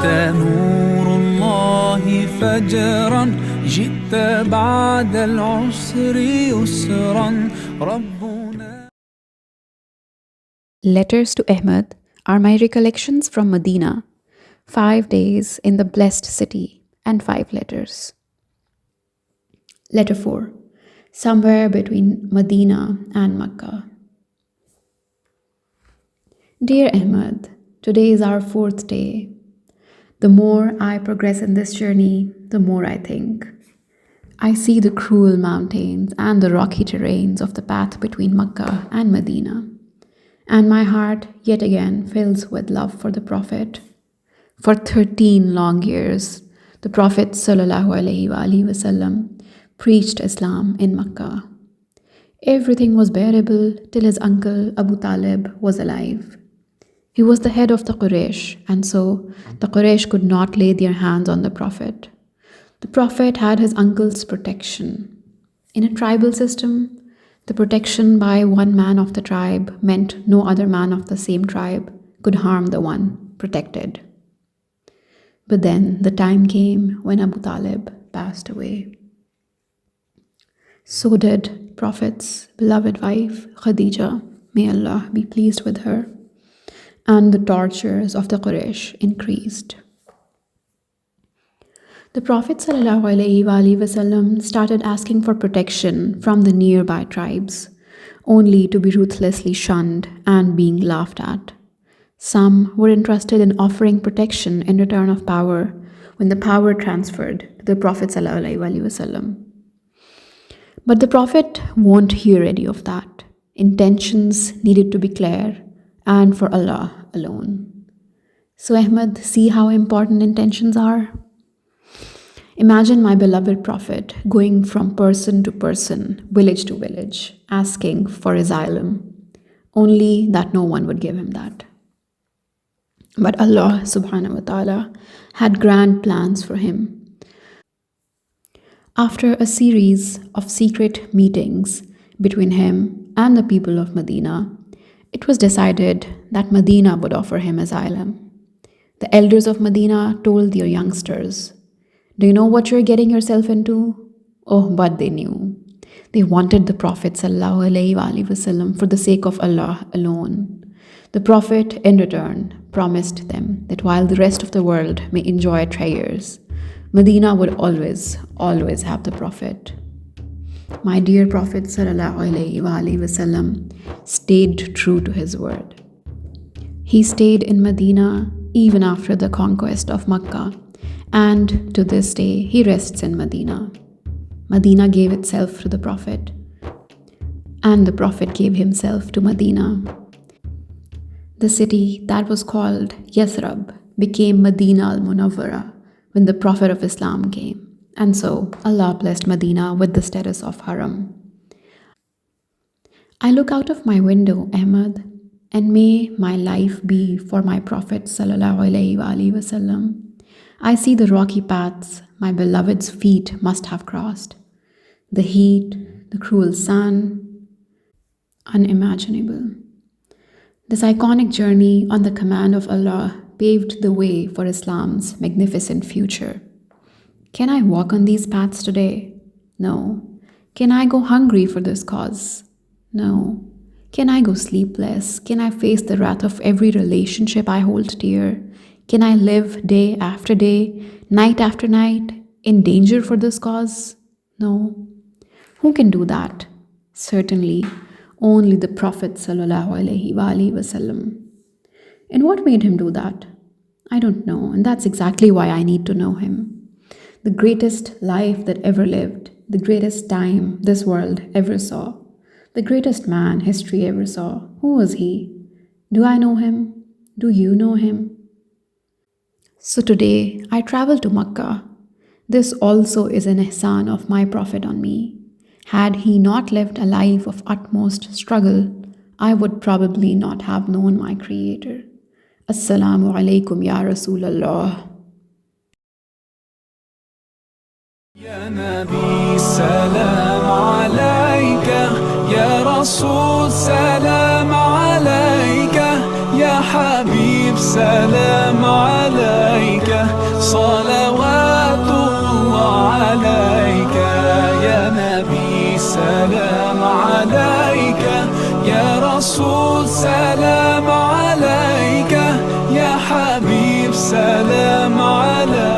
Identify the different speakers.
Speaker 1: أنت نور الله فجرا جئت بعد العسر يسرا ربنا.
Speaker 2: Letters to Ahmad are my recollections from Madina, 5 days in the blessed city, and 5 letters. Letter 4. Somewhere between Madina and Makkah. Dear Ahmad, today is our 4th day. The more I progress in this journey, the more I think. I see the cruel mountains and the rocky terrains of the path between Makkah and Medina, and my heart yet again fills with love for the Prophet. For 13 long years, the Prophet sallalahu wassallam preached Islam in Makkah. Everything was bearable till his uncle Abu Talib was alive. He was the head of the Quraysh, and so the Quraysh could not lay their hands on the Prophet. The Prophet had his uncle's protection. In a tribal system, the protection by one man of the tribe meant no other man of the same tribe could harm the one protected. But then the time came when Abu Talib passed away. So did Prophet's beloved wife, Khadija, may Allah be pleased with her, and the tortures of the Quraysh increased. The Prophet ﷺ started asking for protection from the nearby tribes, only to be ruthlessly shunned and being laughed at. Some were interested in offering protection in return of power when the power transferred to the Prophet ﷺ. But the Prophet won't hear any of that. Intentions needed to be clear and for Allah alone. So Ahmad, see how important intentions are? Imagine my beloved Prophet going from person to person, village to village, asking for asylum, only that no one would give him that. But Allah subhanahu wa ta'ala had grand plans for him. After a series of secret meetings between him and the people of Medina, it was decided that Medina would offer him asylum. The elders of Medina told their youngsters, "Do you know what you're getting yourself into?" Oh, but they knew. They wanted the Prophet ﷺ for the sake of Allah alone. The Prophet, in return, promised them that while the rest of the world may enjoy treasures, Medina would always have the Prophet. My dear Prophet ﷺ stayed true to his word. He stayed in Medina even after the conquest of Makkah, and to this day he rests in Medina. Medina gave itself to the Prophet, and the Prophet gave himself to Medina. The city that was called Yathrib became Medina al-Munawwara when the Prophet of Islam came. And so Allah blessed Medina with the status of Haram. I look out of my window, Ahmad, and may my life be for my Prophet ﷺ. I see the rocky paths my beloved's feet must have crossed. The heat, the cruel sun, unimaginable. This iconic journey on the command of Allah paved the way for Islam's magnificent future. Can I walk on these paths today? No. Can I go hungry for this cause? No. Can I go sleepless? Can I face the wrath of every relationship I hold dear? Can I live day after day, night after night, in danger for this cause? No. Who can do that? Certainly, only the Prophet ﷺ. And what made him do that? I don't know, and that's exactly why I need to know him. The greatest life that ever lived, the greatest time this world ever saw, the greatest man history ever saw. Who was he? Do I know him? Do you know him? So today, I travel to Makkah. This also is an ihsan of my Prophet on me. Had he not lived a life of utmost struggle, I would probably not have known my Creator. Assalamu alaikum ya Rasulallah.
Speaker 1: يا نبي سلام عليك يا رسول سلام عليك يا حبيب سلام عليك يا رسول سلام عليك، يا حبيب سلام عليك.